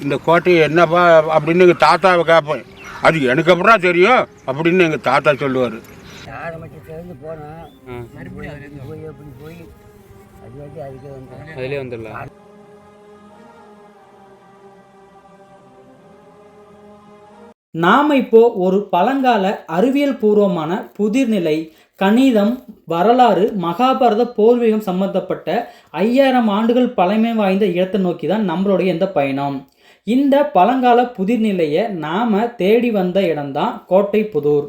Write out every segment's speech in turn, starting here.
இந்த கோட்டையை என்னப்பா அப்படின்னு எங்கள் தாத்தாவை கேட்பேன். அது எனக்கு அப்புறம் தெரியும் அப்படின்னு எங்கள் தாத்தா சொல்லுவார். ஆரம்பத்திலிருந்து போனோம் போய் எப்படி போய் அது வந்து அதிலே வந்துடலாம். நாம் இப்போ ஒரு பழங்கால அறிவியல் பூர்வமான புதிர்நிலை, கணிதம், வரலாறு, மகாபாரத போர்வீகம் சம்பந்தப்பட்ட 5000 ஆண்டுகள் பழமை வாய்ந்த இடத்தை நோக்கி தான் நம்மளுடைய இந்த பயணம். இந்த பழங்கால புதிர்நிலையை நாம் தேடி வந்த இடம்தான் கோட்டை புதூர்.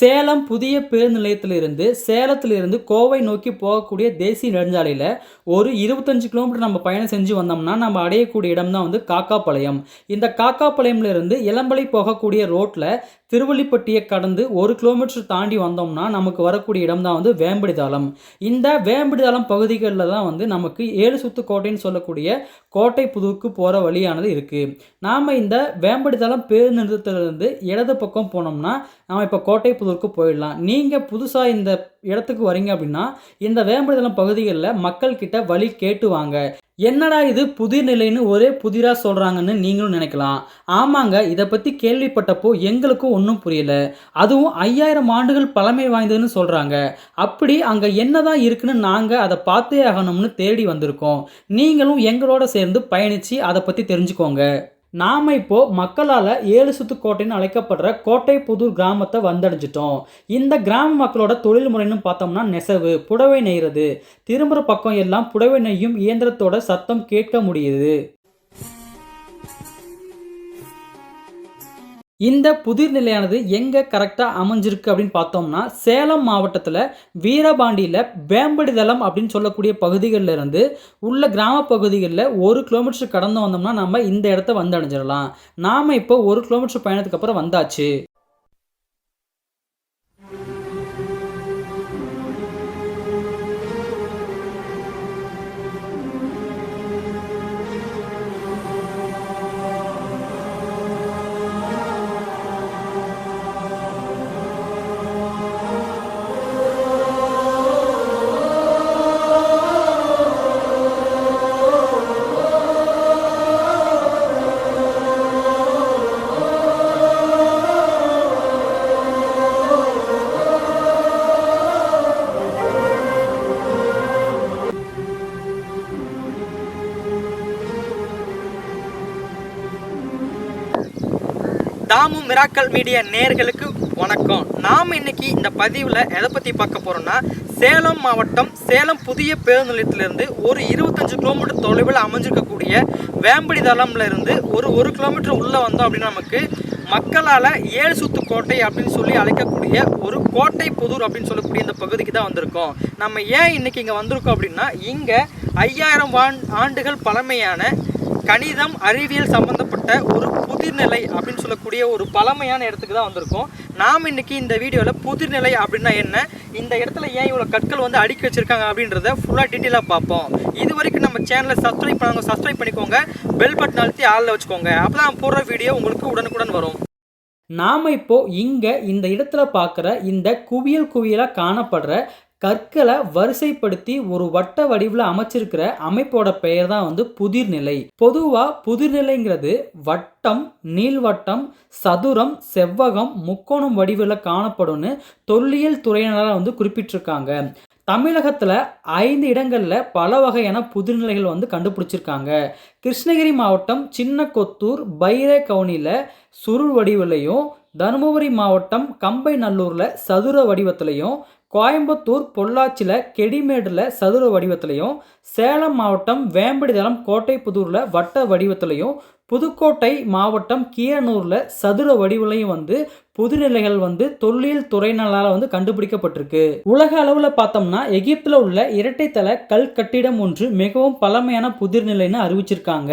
சேலம் புதிய பேருந்து நிலையத்திலிருந்து சேலத்திலிருந்து கோவை நோக்கி போகக்கூடிய தேசிய நெடுஞ்சாலையில் ஒரு 25 கிலோமீட்டர் நம்ம பயணம் செஞ்சு வந்தோம்னா நம்ம அடையக்கூடிய இடம் தான் வந்து காக்காப்பாளையம். இந்த காக்காப்பாளையம்லேருந்து இளம்பலை போகக்கூடிய ரோட்டில் திருவள்ளிப்பட்டியை கடந்து 1 கிலோமீட்டர் தாண்டி வந்தோம்னா நமக்கு வரக்கூடிய இடம் தான் வந்து வேம்படிதாளம். இந்த வேம்படிதாளம் பகுதிகளில் தான் வந்து நமக்கு 7 சுத்து கோட்டைன்னு சொல்லக்கூடிய கோட்டை புதூருக்கு போகிற வழியானது இருக்குது. நாம் இந்த வேம்படிதாளம் பேருந்து நிறுத்தத்திலிருந்து இடது பக்கம் போனோம்னா நம்ம இப்போ கோட்டை புதூருக்கு போயிடலாம். நீங்கள் புதுசாக இந்த இடத்துக்கு வரீங்க அப்படின்னா இந்த வேம்படிதாளம் பகுதிகளில் மக்கள்கிட்ட வழி கேட்டு வாங்க. என்னடா இது புதிர் நிலைன்னு ஒரே புதிராக சொல்கிறாங்கன்னு நீங்களும் நினைக்கலாம். ஆமாங்க, இதை பற்றி கேள்விப்பட்டப்போ எங்களுக்கும் ஒன்றும் புரியல. அதுவும் 5000 ஆண்டுகள் பழமை வாய்ந்ததுன்னு சொல்கிறாங்க. அப்படி அங்கே என்னதான் இருக்குன்னு நாங்கள் அதை பார்த்தே ஆகணும்னு தேடி வந்திருக்கோம். நீங்களும் எங்களோட சேர்ந்து பயணித்து அதை பற்றி தெரிஞ்சுக்கோங்க. நாம் இப்போது மக்களால் 7 சுத்து கோட்டைன்னு அழைக்கப்படுற கோட்டை புதூர் கிராமத்தை வந்தடைஞ்சிட்டோம். இந்த கிராம மக்களோட தொழில் முறைன்னு பார்த்தோம்னா நெசவு, புடவை நெய்கிறது. திரும்புகிற பக்கம் எல்லாம் புடவை நெய்யும் இயந்திரத்தோட சத்தம் கேட்க முடியுது. இந்த புதிர் நிலையானது எங்கே கரெக்டாக அமைஞ்சிருக்கு அப்படின்னு பார்த்தோம்னா சேலம் மாவட்டத்தில் வீரபாண்டியில் வேம்படிதளம் அப்படின்னு சொல்லக்கூடிய பகுதிகளில் இருந்து உள்ள கிராம பகுதிகளில் 1 கிலோமீட்டர் கடந்து வந்தோம்னா நம்ம இந்த இடத்த வந்து அடைஞ்சிடலாம். நாம் இப்போ 1 கிலோமீட்டர் பயணத்துக்கு அப்புறம் வந்தாச்சு. தாமு மிராக்கல் மீடியா நேயர்களுக்கு வணக்கம். நாம் இன்னைக்கு இந்த பதிவில் எதை பற்றி பார்க்க போகிறோம்னா சேலம் மாவட்டம் சேலம் புதிய பேருந்து நிலையத்திலிருந்து ஒரு 25 கிலோமீட்டர் தொலைவில் அமைஞ்சிருக்கக்கூடிய வேம்படிதாளம்ல இருந்து ஒரு கிலோமீட்டர் உள்ளே வந்தோம் அப்படின்னா நமக்கு மக்களால் 7 சுத்து கோட்டை அப்படின்னு சொல்லி அழைக்கக்கூடிய ஒரு கோட்டை புதூர் அப்படின்னு சொல்லக்கூடிய இந்த பகுதிக்கு தான் வந்திருக்கோம். நம்ம ஏன் இன்னைக்கு இங்கே வந்திருக்கோம் அப்படின்னா இங்கே 5000 ஆண்டுகள் பழமையான கணிதம், அறிவியல் சம்பந்தப்பட்ட ஒரு புதிர்நிலை அப்படின்னு சொல்லக்கூடிய ஒரு பழமையான இடத்துக்கு தான் வந்திருக்கோம். நாம் இன்னைக்கு இந்த வீடியோவில் புதிர்நிலை அப்படின்னா என்ன, இந்த இடத்துல ஏன் இவ்வளோ கற்கள் வந்து அடுக்கி வச்சிருக்காங்க அப்படின்றத ஃபுல்லாக டீட்டெயிலாக பார்ப்போம். இது வரைக்கும் நம்ம சேனலை சப்ஸ்கிரைப் பண்ணிக்கோங்க, பெல் பட்டன் அழுத்தி ஆளில் வச்சுக்கோங்க. அப்போ தான் போடுற வீடியோ உங்களுக்கு உடனுக்குடன் வரும். நாம் இப்போ இங்கே இந்த இடத்துல பார்க்குற இந்த குவியலாக காணப்படுற கற்களை வரிசைப்படுத்தி ஒரு வட்ட வடிவில் அமைச்சிருக்கிற அமைப்போட பெயர் தான் வந்து புதிர்நிலை. பொதுவாக புதிர்நிலைங்கிறது வட்டம், நீள்வட்டம், சதுரம், செவ்வகம், முக்கோணம் வடிவில் காணப்படும்னு தொல்லியல் துறையினரால் வந்து குறிப்பிட்டிருக்காங்க. தமிழகத்தில் 5 இடங்களில் பல வகையான புதிர்நிலைகள் வந்து கண்டுபிடிச்சிருக்காங்க. கிருஷ்ணகிரி மாவட்டம் சின்ன கொத்தூர் பைரகவுனியில் சுருள் வடிவிலையும், தருமபுரி மாவட்டம் கம்பை நல்லூரில் சதுர வடிவத்திலையும், கோயம்புத்தூர் பொள்ளாச்சியில் கெடிமேடில் சதுர வடிவத்திலையும், சேலம் மாவட்டம் வேம்படிதளம் கோட்டை புதூரில் வட்ட வடிவத்திலையும், புதுக்கோட்டை மாவட்டம் கீரனூரில் சதுர வடிவிலையும் வந்து புதுநிலைகள் வந்து தொல்லியல் துறையினரால் வந்து கண்டுபிடிக்கப்பட்டிருக்கு. உலக அளவில் பார்த்தோம்னா எகிப்தில் உள்ள இரட்டைத்தள கல் கட்டிடம் ஒன்று மிகவும் பழமையான புதிர்நிலைன்னு அறிவிச்சிருக்காங்க.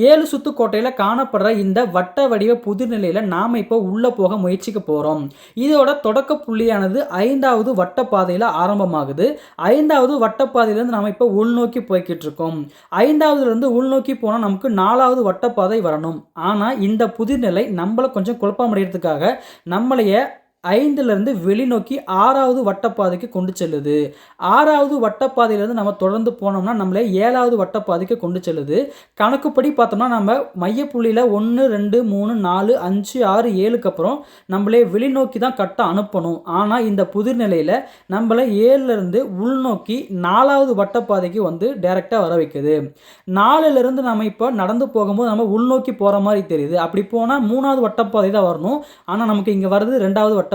7 சுத்து கோட்டையில் காணப்படுற இந்த வட்ட வடிவ புதுநிலையில் நாம் இப்போ உள்ளே போக முயற்சிக்க போகிறோம். இதோட தொடக்க புள்ளியானது 5வது வட்டப்பாதையில் ஆரம்பமாகுது. 5வது வட்டப்பாதையிலேருந்து நாம் இப்போ உள்நோக்கி போய்கிட்டு இருக்கோம். 5வதுலேருந்து உள்நோக்கி போனால் நமக்கு 4வது வட்டப்பாதை வரணும். ஆனால் இந்த புதுநிலை நம்மளை கொஞ்சம் குழப்பமடைகிறதுக்காக நம்மளைய 5லேருந்து வெளிநோக்கி 6வது வட்டப்பாதைக்கு கொண்டு செல்லுது. 6வது வட்டப்பாதையிலேருந்து நம்ம தொடர்ந்து போனோம்னா நம்மளே 7வது வட்டப்பாதைக்கு கொண்டு செல்லுது. கணக்குப்படி பார்த்தோம்னா நம்ம மையப்புள்ளியில் 1 2 3 4 5 6 7க்கு அப்புறம் நம்மளே வெளிநோக்கி தான் கட்ட அனுப்பணும். ஆனால் இந்த புதுநிலையில் நம்மளை 7லேருந்து உள்நோக்கி 4வது வட்டப்பாதைக்கு வந்து டைரெக்டாக வர வைக்குது. 4லேருந்து நம்ம இப்போ நடந்து போகும்போது நம்ம உள்நோக்கி போகிற மாதிரி தெரியுது. அப்படி போனால் 3வது வட்டப்பாதை தான் வரணும். ஆனால் நமக்கு இங்கே வருது 2வது வட்டப்பாதை.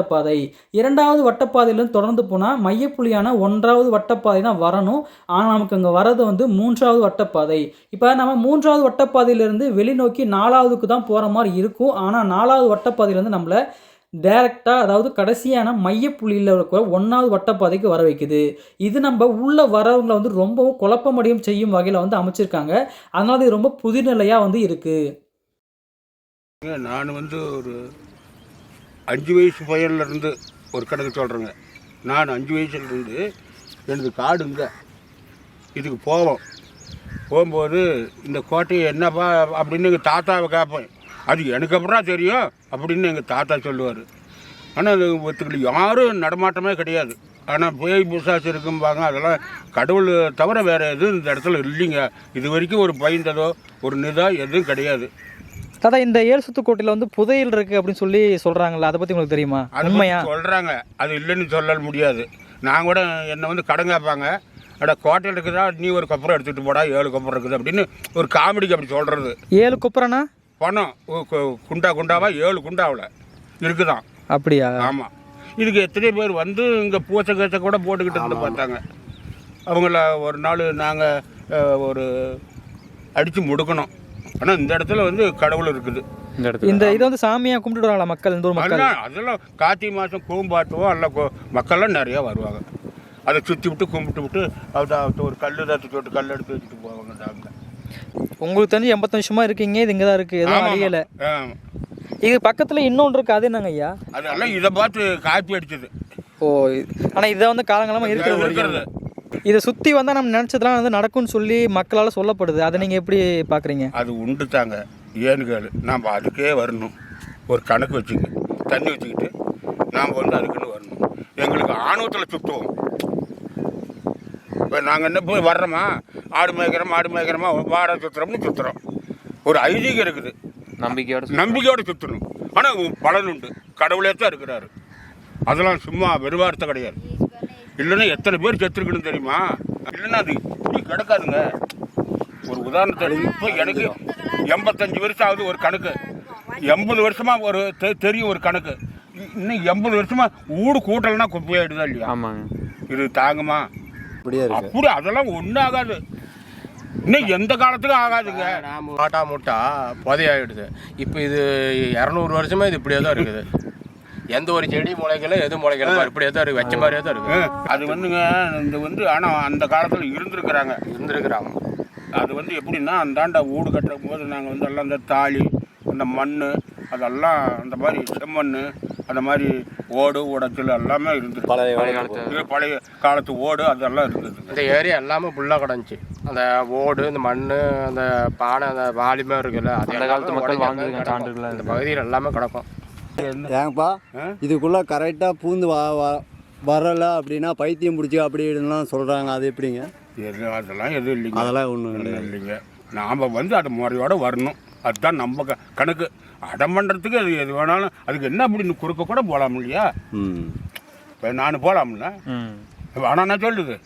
2வது வட்டப்பாதையிலிருந்து தொடர்ந்து போனால் மையப்புள்ளியான 1வது வட்டப்பாதை தான் வரணும். ஆனால் நமக்கு அங்கே வர்றது வந்து 3வது வட்டப்பாதை. இப்போ நம்ம 3வது வட்டப்பாதையிலிருந்து வெளிநோக்கி 4வதுக்கு தான் போகிற மாதிரி இருக்கும். ஆனால் 4வது வட்டப்பாதையிலேருந்து நம்மளை டைரெக்டாக, அதாவது கடைசியான மையப்புள்ளியில் இருக்கிற 1வது வட்டப்பாதைக்கு வர வைக்குது. இது நம்ம உள்ளே வரவங்களை வந்து ரொம்பவும் குழப்பமடையும் செய்யும் வகையில் வந்து அமைச்சிருக்காங்க. அதனால இது ரொம்ப புதுநிலையாக வந்து இருக்குது. நான் வந்து ஒரு 5 வயசு பையன்லேருந்து ஒரு கணக்கு சொல்கிறேங்க. நான் 5 வயசுலேருந்து எனது காடுங்க இதுக்கு போகும்போது இந்த கோட்டையை என்னப்பா அப்படின்னு எங்கள் தாத்தாவை கேட்பேன். அது எனக்கு அப்புறம் தெரியும் அப்படின்னு எங்கள் தாத்தா சொல்லுவார். ஆனால் அது ஒத்துக்கல, யாரும் நடமாட்டமே கிடையாது. ஆனால் பேய் பிசாசு இருக்கும்பாங்க. அதெல்லாம் கடவுள் தவிர வேறு எதுவும் இந்த இடத்துல இல்லைங்க. இது வரைக்கும் ஒரு பயந்ததோ ஒரு நிதா எதுவும் கிடையாது. தாத்தா, இந்த 7 சுத்து கோட்டையில் வந்து புதையல் இருக்குது அப்படின்னு சொல்லி சொல்கிறாங்களா, அதை பற்றி உங்களுக்கு தெரியுமா? உண்மையா சொல்கிறாங்க, அது இல்லைன்னு சொல்ல முடியாது. நான் கூட என்னை வந்து கடன் கேட்பாங்க, அட கோட்டையில் இருக்குதா, நீ ஒரு கொப்பரை எடுத்துகிட்டு போடா, 7 கொப்பரை இருக்குது அப்படின்னு ஒரு காமெடிக்கு அப்படி சொல்கிறது. 7 கொப்பரைனா பணம் குண்டாவா 7 குண்டாவில் இருக்குதான். அப்படியா? ஆமாம். இதுக்கு எத்தனை பேர் வந்து இங்கே பூச்சை கேச்சை கூட போட்டுக்கிட்டு இருந்து பார்த்தாங்க. அவங்கள ஒரு நாள் நாங்கள் ஒரு அடித்து முடுக்கணும். ஆனால் இந்த இடத்துல வந்து கடவுள் இருக்குது. இந்த இதை வந்து சாமியாக கும்பிட்டு வராங்களா மக்கள், இந்த ஊர் மக்கள்? அதெல்லாம் கார்த்திகை மாதம் கூம்பாட்டுவோம். எல்லாம் மக்கள்லாம் நிறையா வருவாங்க. அதை சுற்றி விட்டு கும்பிட்டு விட்டு அவட்ட ஒரு கல் தச்சு விட்டு கல் எடுத்து வச்சுட்டு போவாங்க. டாக்டர் உங்களுக்கு தெரிஞ்சு 85 வருஷமாக இருக்கீங்க, இது இங்கே தான் இருக்குது, எதுவும் அழியலை. இது பக்கத்தில் இன்னொன்று இருக்குது, அது என்னங்க ஐயா? அதெல்லாம் இதை பார்த்து காப்பி அடிச்சது. ஓ, ஆனால் இதை வந்து காலங்காலமாக இருக்கிறது. இதை சுற்றி வந்தால் நம்ம நினச்சதெல்லாம் வந்து நடக்கும்னு சொல்லி மக்களால் சொல்லப்படுது. அதை நீங்கள் எப்படி பார்க்குறீங்க? அது உண்டு தாங்க. ஏன்னு கேளு, நாம் அதுக்கே வரணும். ஒரு கணக்கு வச்சுக்க, தண்ணி வச்சுக்கிட்டு நாம் வந்து அதுக்குன்னு வரணும். எங்களுக்கு ஆணவத்தில் சுற்றுவோம். இப்போ நாங்கள் என்ன போய் வர்றோமா, ஆடு மேய்க்கிறோமா வாடகை சுற்றுறோம்னு சுற்றுறோம். ஒரு ஐதீகம் இருக்குது, நம்பிக்கையோடு சுற்றணும். ஆனால் பலன் உண்டு, கடவுளே தான் இருக்கிறாரு. அதெல்லாம் சும்மா வெறுவார்த்தை கிடையாது. இல்லைன்னா எத்தனை பேர் செத்துருக்குன்னு தெரியுமா? இல்லைன்னா அது இப்படி கிடக்காதுங்க. ஒரு உதாரணத்தை, இப்போ எனக்கு 85 வருஷம் ஆகுது. ஒரு கணக்கு 80 வருஷமாக ஒரு தெரியும் ஒரு கணக்கு. இன்னும் 80 வருஷமாக ஊடு கூட்டலைன்னா குப்பையாயிடுதா இல்லையா? ஆமாங்க. இது தாங்குமா? அப்படி அதெல்லாம் ஒன்றும் ஆகாது. இன்னும் எந்த காலத்துக்கும் ஆகாதுங்க. மூட்டா புதையாயிடுது. இப்போ இது 200 வருஷமாக இது இப்படியே தான் இருக்குது. எந்த ஒரு செடி முளைக்கல, எது முளைக்கல, இப்படியே தான் இருக்குது, வச்ச மாதிரியே தான் இருக்குது. அது வந்துங்க, இந்த வந்து ஆனால் அந்த காலத்தில் இருந்திருக்கிறாங்க. அது வந்து எப்படின்னா, அந்தாண்ட வீடு கட்டுற போது நாங்கள் வந்து எல்லாம் இந்த தாலி, அந்த மண், அதெல்லாம் அந்த மாதிரி செம்மண், அந்த மாதிரி ஓடு உடைச்சல் எல்லாமே இருந்துருக்கு. பழைய காலத்து ஓடு அதெல்லாம் இருந்தது. இந்த ஏரியா எல்லாமே ஃபுல்லாக கிடந்துச்சு. அந்த ஓடு, இந்த மண், அந்த பானை, அந்த வாலிமே இருக்குல்ல, அந்த காலத்து மக்கள் வாழ்ந்து சான்றுகள் இந்த பகுதியில் எல்லாமே கிடக்கும். ஏங்கப்பா, இதுக்குள்ளே கரெக்டாக பூந்து வரலை அப்படின்னா பைத்தியம் பிடிச்சி அப்படின்லாம் சொல்கிறாங்க. அது எப்படிங்க? அதெல்லாம் எதுவும் இல்லைங்க. அதெல்லாம் ஒன்றும் இல்லைங்க. நாம் வந்து அது முறையோடு வரணும். அதுதான் நம்ம கணக்கு. அடம் பண்ணுறதுக்கு அது எது வேணாலும், அதுக்கு என்ன அப்படின்னு குறுக்க கூட போகலாம் இல்லையா? இப்போ நான் போகலாம்ல, ஆனால் நான் சொல்லுது.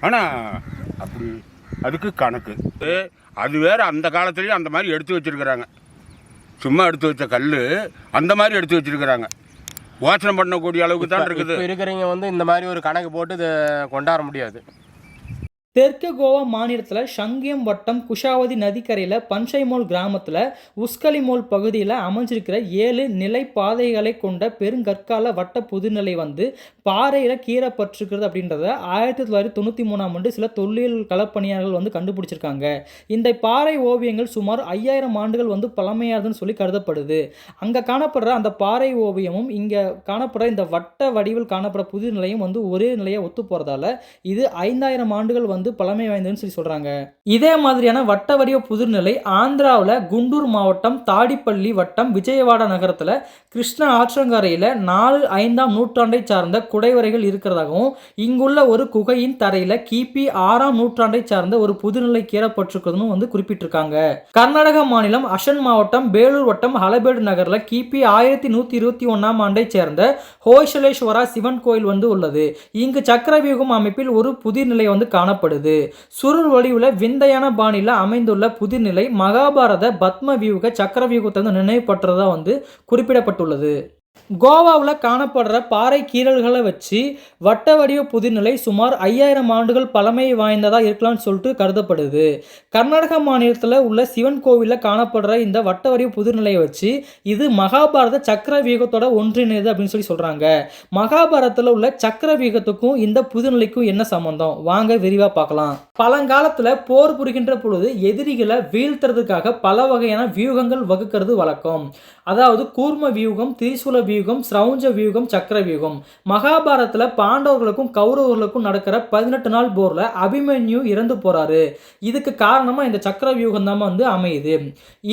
ஆனால் அப்படி அதுக்கு கணக்கு. அது வேறு அந்த காலத்துலேயும் அந்த மாதிரி எடுத்து வச்சுருக்கிறாங்க. சும்மா எடுத்து வச்ச கல் அந்த மாதிரி எடுத்து வச்சுருக்கிறாங்க. யோசனை பண்ணக்கூடிய அளவுக்கு தான் இருக்குது. இருக்கிறவங்க வந்து இந்த மாதிரி ஒரு கணக்கு போட்டு இதை கொண்டாட முடியாது. தெற்கு கோவா மாநிலத்தில் சங்கியம் வட்டம் குஷாவதி நதிக்கரையில் பஞ்சைமோல் கிராமத்தில் உஸ்கலிமோல் பகுதியில் அமைஞ்சிருக்கிற 7 நிலை பாதைகளை கொண்ட பெருங்கற்கால வட்ட புதுநிலை வந்து பாறையில் கீறப்பட்டிருக்கிறது அப்படின்றத 1993ஆம் ஆண்டு சில தொல்லியல் களப்பணியாளர்கள் வந்து கண்டுபிடிச்சிருக்காங்க. இந்த பாறை ஓவியங்கள் சுமார் 5000 ஆண்டுகள் வந்து பழமையானதுன்னு சொல்லி கருதப்படுது. அங்கே காணப்படுற அந்த பாறை ஓவியமும் இங்கே காணப்படுற இந்த வட்ட வடிவில் காணப்படுற புதுநிலையும் வந்து ஒரே நிலையை ஒத்து போகிறதால இது 5000 ஆண்டுகள் வந்து பழமை வாய்ந்ததுன்னு சொல்லி சொல்றாங்க. இதே மாதிரியான வட்ட வடிவ புதுநிலை ஆந்திராவில் குண்டூர் மாவட்டம் தாடிப்பள்ளி வட்டம் விஜயவாடா நகரத்தில் கிருஷ்ண ஆற்றங்கரையில் 4-5ஆம் நூற்றாண்டை சார்ந்த குடைவரைகள் இருக்கிறதாகவும் இங்குள்ள ஒரு குகையின் தரையில் கிபி 6ஆம் நூற்றாண்டை சார்ந்த ஒரு புதுநிலை கீறப்பட்டிருக்கிறதுன்னு வந்து குறிப்பிட்டிருக்காங்க. கர்நாடக மாநிலம் அஷன் மாவட்டம் பேலூர் வட்டம் ஹலபேடு நகரில் கிபி 1121ஆம் ஆண்டை சேர்ந்த ஹோய்சலேஸ்வரா சிவன் கோயில் வந்து உள்ளது. இங்கு சக்கரவியூகம் அமைப்பில் ஒரு புதிர்நிலை வந்து காணப்படுது. சுருள் வடிவுல விந்தையான பாணியில் அமைந்துள்ள புதிர்நிலை மகாபாரத பத்ம வியூக சக்கரவியூகத்தை நினைவுபடுறதா வந்து குறிப்பிடப்பட்டுள்ளது. கோவாவில் காணப்படுற பாறை கீறல்களை வச்சு வட்ட வடிவ புதிர்நிலை சுமார் 5000 ஆண்டுகள் பழமை வாய்ந்ததாக இருக்கலாம்னு சொல்லிட்டு கருதப்படுது. கர்நாடக மாநிலத்தில் உள்ள சிவன் கோவிலில் காணப்படுற இந்த வட்ட வடிவ புதிர்நிலையை வச்சு இது மகாபாரத சக்கர வியூகத்தோட ஒன்றிணைது அப்படின்னு சொல்லி சொல்கிறாங்க. மகாபாரதத்தில் உள்ள சக்கர வியூகத்துக்கும் இந்த புதிர்நிலைக்கும் என்ன சம்பந்தம் வாங்க விரிவாக பார்க்கலாம். பழங்காலத்தில் போர் புரிகின்ற பொழுது எதிரிகளை வீழ்த்துறதுக்காக பல வகையான வியூகங்கள் வகுக்கிறது வழக்கம். அதாவது கூர்ம வியூகம், திரிசூல வியூகம், ஸ்ரௌஞ்ச வியூகம், சக்கர வியூகம். மகாபாரதத்தில் பாண்டவர்களுக்கும் கௌரவர்களுக்கும் நடக்கிற 18 நாள் போர்ல அபிமன்யு இறந்து போறாரு. இதுக்கு காரணமா இந்த சக்கர வியூகம் தான் வந்து அமையுது.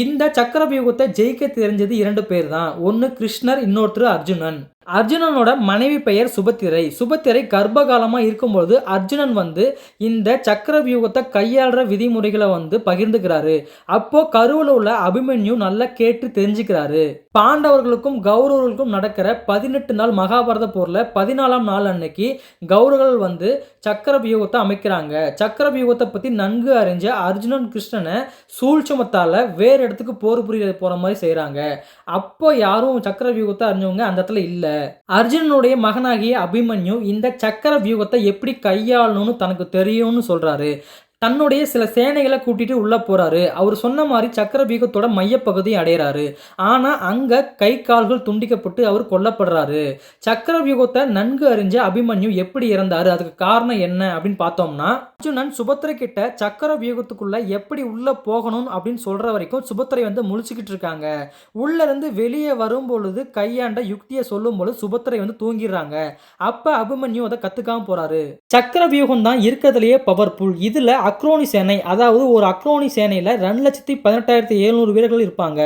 இந்த சக்கர வியூகத்தை ஜெயிக்க தெரிஞ்சது 2 பேர் தான். ஒன்று கிருஷ்ணர், இன்னொருத்தர் அர்ஜுனன். அர்ஜுனனோட மனைவி பெயர் சுபத்திரை. சுபத்திரை கர்ப்பகாலமாக இருக்கும்போது அர்ஜுனன் வந்து இந்த சக்கர வியூகத்தை கையாளுற விதிமுறைகளை வந்து பகிர்ந்துக்கிறாரு. அப்போ கருவில் உள்ள அபிமன்யு நல்லா கேட்டு தெரிஞ்சுக்கிறாரு. பாண்டவர்களுக்கும் கௌரவர்களுக்கும் நடக்கிற 18 நாள் மகாபாரத போர்ல 14ஆம் நாள் அன்னைக்கு கௌரவர்கள் வந்து சக்கர வியூகத்தை அமைக்கிறாங்க. சக்கர வியூகத்தை பற்றி நன்கு அறிஞ்ச அர்ஜுனன் கிருஷ்ணனை சூழ்ச்சமத்தால் வேறு இடத்துக்கு போர் புரிய போகிற மாதிரி செய்கிறாங்க. அப்போ யாரும் சக்கர வியூகத்தை அறிஞ்சவங்க அந்த இடத்துல இல்லை. அர்ஜுனனுடைய மகனாகிய அபிமன்யு இந்த சக்கர வியூகத்தை எப்படி கையாளணும்னு தனக்கு தெரியும்னு சொல்றாரு. தன்னுடைய சில சேனைகளை கூட்டிட்டு உள்ள போறாரு. அவர் சொன்ன மாதிரி சக்கர வியூகத்தோட மையப்பகுதியை அடையிறாரு. ஆனா அங்க கை கால்கள் துண்டிக்கப்பட்டு அவர் கொல்லப்படுறாரு. சக்கர வியூகத்தை நன்கு அறிஞ்ச அபிமன்யு எப்படி இறந்தாரு, அதுக்கு காரணம் என்ன அப்படின்னு பார்த்தோம்னா அர்ஜுனன் சுபத்திரை கிட்ட சக்கர வியூகத்துக்குள்ள எப்படி உள்ள போகணும் அப்படின்னு சொல்ற வரைக்கும் சுபத்திரை வந்து முழிச்சுக்கிட்டு இருக்காங்க. உள்ள இருந்து வெளியே வரும் பொழுது கையாண்ட யுக்தியை சொல்லும் பொழுது சுபத்திரை வந்து தூங்கிடுறாங்க. அப்ப அபிமன்யு அதை கத்துக்காம போறாரு. சக்கர வியூகம் தான் இருக்கிறதுலயே பவர்ஃபுல். இதுல அக்ரோனி சேனை, அதாவது ஒரு அக்ரோனி சேனையில் 2,18,700 வீரர்கள் இருப்பாங்க.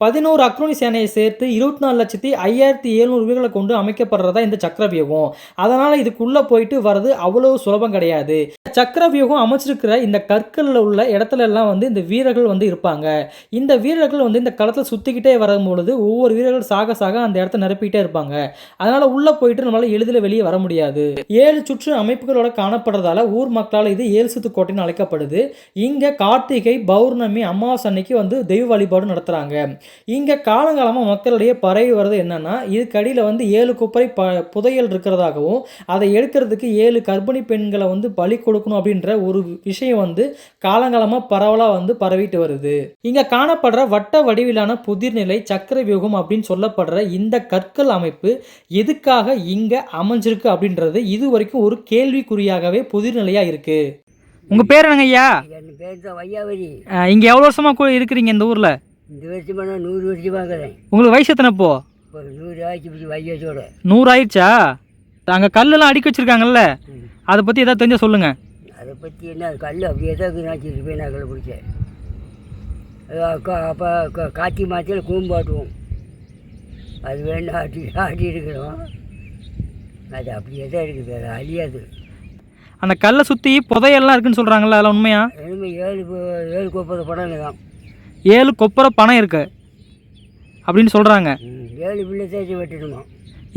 11 அக்ரோனி சேனையை சேர்த்து 24,05,700 வீரர்களை கொண்டு அமைக்கப்படுறதா இந்த சக்கர வியூகம். அதனால் இதுக்குள்ளே போயிட்டு வர்றது அவ்வளவு சுலபம் கிடையாது. சக்கர வியூகம் அமைச்சிருக்கிற இந்த கற்களில் உள்ள இடத்துல எல்லாம் வந்து இந்த வீரர்கள் வந்து இருப்பாங்க. இந்த வீரர்கள் வந்து இந்த களத்தில் சுற்றிக்கிட்டே வரும்பொழுது ஒவ்வொரு வீரர்கள் சாக சாக அந்த இடத்த நிரப்பிக்கிட்டே இருப்பாங்க. அதனால் உள்ளே போயிட்டு நம்மளால் எளிதில் வெளியே வர முடியாது. 7 சுற்று அமைப்புகளோட காணப்படுறதால ஊர் மக்களால் இது 7 சுத்து கோட்டைன்னு அழைக்கப்படுது. இங்கே கார்த்திகை, பௌர்ணமி, அமாவாசை அன்னைக்கு வந்து தெய்வ வழிபாடு நடத்துகிறாங்க. இங்கே காலங்காலமாக மக்களிடையே பரவி வருது என்னன்னா, இதுக்கடியில் வந்து 7 குப்பரை புதையல் இருக்கிறதாகவும் அதை எடுக்கிறதுக்கு 7 கர்ப்பிணி பெண்களை வந்து பலி கொடுக்கணும் அப்படின்ற ஒரு விஷயம் வந்து காலங்காலமாக பரவலாக வந்து பரவிட்டு வருது. இங்கே காணப்படுற வட்ட வடிவிலான புதிர்நிலை சக்கர வியூகம் அப்படின்னு சொல்லப்படுற இந்த கற்கள் அமைப்பு எதுக்காக இங்கே அமைஞ்சிருக்கு அப்படின்றது இது வரைக்கும் ஒரு கேள்விக்குறியாகவே புதிர்நிலையாக இருக்கு. உங்கள் பேர் என்னங்க ஐயா? என் பேர் தான் வையாவரி. இங்கே எவ்வளோ வருஷமாக இருக்கிறீங்க இந்த ஊரில்? இந்த வருஷமா நான் 100 வருஷமாக இருக்கிறேன். உங்களுக்கு வயசு எத்தனை இப்போ? ஒரு 100 ஆயிடுச்சு பிடிச்சி வையாச்சோட. 100 ஆயிடுச்சா? அங்கே கல்லெல்லாம் அடுக்கி வச்சுருக்காங்கல்ல, அதை பற்றி எதாவது தெரிஞ்ச சொல்லுங்கள். அதை பற்றி என்ன, அது கல் அப்படியே தான் நாச்சிட்டு போய் நான் கல் பிடிச்சேன். அப்போ காட்சி மாற்றில் கூம்பாட்டுவோம். அது வேணும் ஆட்டி இருக்கிறோம். அது அப்படியே தான் இருக்குது, அது அழியாது. அந்த கல்லை சுற்றி புதையெல்லாம் இருக்குன்னு சொல்கிறாங்கல்ல, அதெல்லாம் உண்மையா? இனிமேல் 7 கொப்பரை பணம் தான். 7 கொப்பரை பணம் இருக்கு அப்படின்னு சொல்கிறாங்க. 7 பிள்ளை சேர்த்து வெட்டணுமா?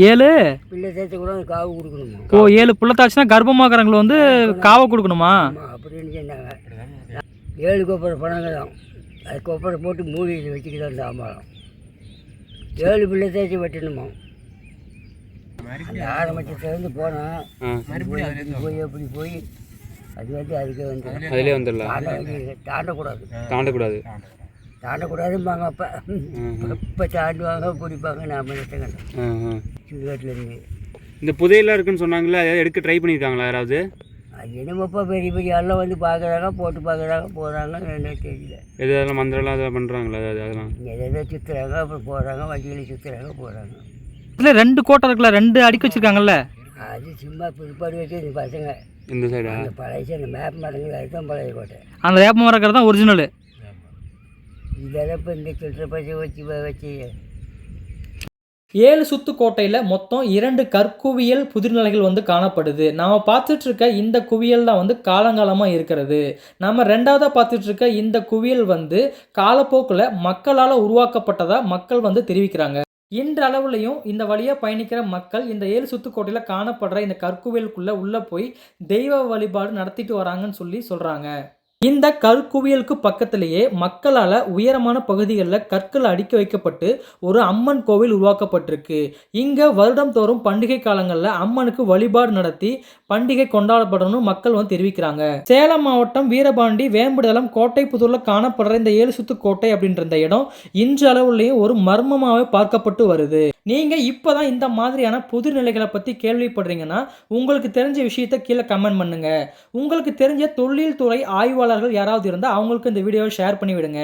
7 பிள்ளை சேர்த்து கூட காவு கொடுக்கணுமா? ஓ, 7 பிள்ளைத்தாச்சுன்னா கர்ப்பமாகறவங்களை வந்து காவை கொடுக்கணுமா அப்படின்னு சொன்னாங்க. 7 கொப்பரை பணங்க தான். அது கொப்பரை போட்டு மூடியில் வச்சுக்கிட்டு அந்த ஆமாம் 7 பிள்ளை சேர்த்து வெட்டணுமா? அந்த ஆரம்பத்திலேருந்து போனேன். போய் அப்படி போய் அது வந்து அதுக்கே வந்து அதிலே வந்துடலாம், தாண்டக்கூடாது தாண்டக்கூடாது. தாண்டக்கூடாதும்பாங்க. அப்போ இப்போ தாண்டுவாங்க பிடிப்பாங்க. நாம் என்ன கண்டோம் சுடுகாட்டிலேருந்து. இந்த புதையெல்லாம் இருக்குன்னு சொன்னாங்களே, அதை எடுக்க ட்ரை பண்ணியிருக்காங்களா யாராவது? அது என்னமோப்பா பெரிய பெரிய எல்லாம் வந்து பார்க்குறாங்க, போட்டு பார்க்குறாங்க, போகிறாங்க. என்ன தெரியல, எதாவது மந்திரம்லாம் அதை பண்ணுறாங்களா? அதெல்லாம் எதோ சுற்றுறாங்க, அப்புறம் போகிறாங்க, வண்டியில் சுற்றுறாங்க, போகிறாங்க. இல்லை 2 கோட்டை இருக்குல்ல, 2 அடிக்க வச்சுருக்காங்கல்ல, அது சும்மா பிற்பாடு வச்சு இந்த பசங்க இந்த சைடா அந்த பழைய அந்த மேப் மரங்கள் அதுதான் பழைய கோட்டை. அந்த வேப்ப மரக்கிறது தான் ஒரிஜினலு. இதெல்லாம் இப்போ இந்த சில்லற பசங்க வச்சு 7 சுத்து கோட்டையில் மொத்தம் 2 கற்குவியல் புதிர்நிலைகள் வந்து காணப்படுது. நாம் பார்த்துட்டு இருக்க இந்த குவியல் தான் வந்து காலங்காலமாக இருக்கிறது. நம்ம 2வதாக பார்த்துட்டு இருக்க இந்த குவியல் வந்து காலப்போக்கில் மக்களால் உருவாக்கப்பட்டதாக மக்கள் வந்து தெரிவிக்கிறாங்க. இன்றளவுலையும் இந்த வழியாக பயணிக்கிற மக்கள் இந்த 7 சுத்து கோட்டையில் காணப்படுற இந்த கற்குவியலுக்குள்ளே உள்ளே போய் தெய்வ வழிபாடு நடத்திட்டு வராங்கன்னு சொல்கிறாங்க. இந்த கற்குவியலுக்கு பக்கத்திலேயே மக்களால் உயரமான பகுதிகளில் கற்கள் அடுக்கி வைக்கப்பட்டு ஒரு அம்மன் கோவில் உருவாக்கப்பட்டிருக்கு. இங்கே வருடம் தோறும் பண்டிகை காலங்களில் அம்மனுக்கு வழிபாடு நடத்தி பண்டிகை கொண்டாடப்படணும்னு மக்கள் வந்து தெரிவிக்கிறாங்க. சேலம் மாவட்டம் வீரபாண்டி வேம்புடலம் கோட்டைப்புதூரில் காணப்படுற இந்த 7 சுத்து கோட்டை அப்படின்ற இந்த இடம் இன்று அளவுலையும் ஒரு மர்மமாகவே பார்க்கப்பட்டு வருது. நீங்கள் இப்போ தான் இந்த மாதிரியான புது நிலைகளை பற்றி கேள்விப்படுறீங்கன்னா உங்களுக்கு தெரிஞ்ச விஷயத்தை கீழே கமெண்ட் பண்ணுங்கள். உங்களுக்கு தெரிஞ்ச தொழில்துறை ஆய்வாளர்கள் யாராவது இருந்தால் அவங்களுக்கு இந்த வீடியோவை ஷேர் பண்ணி விடுங்க.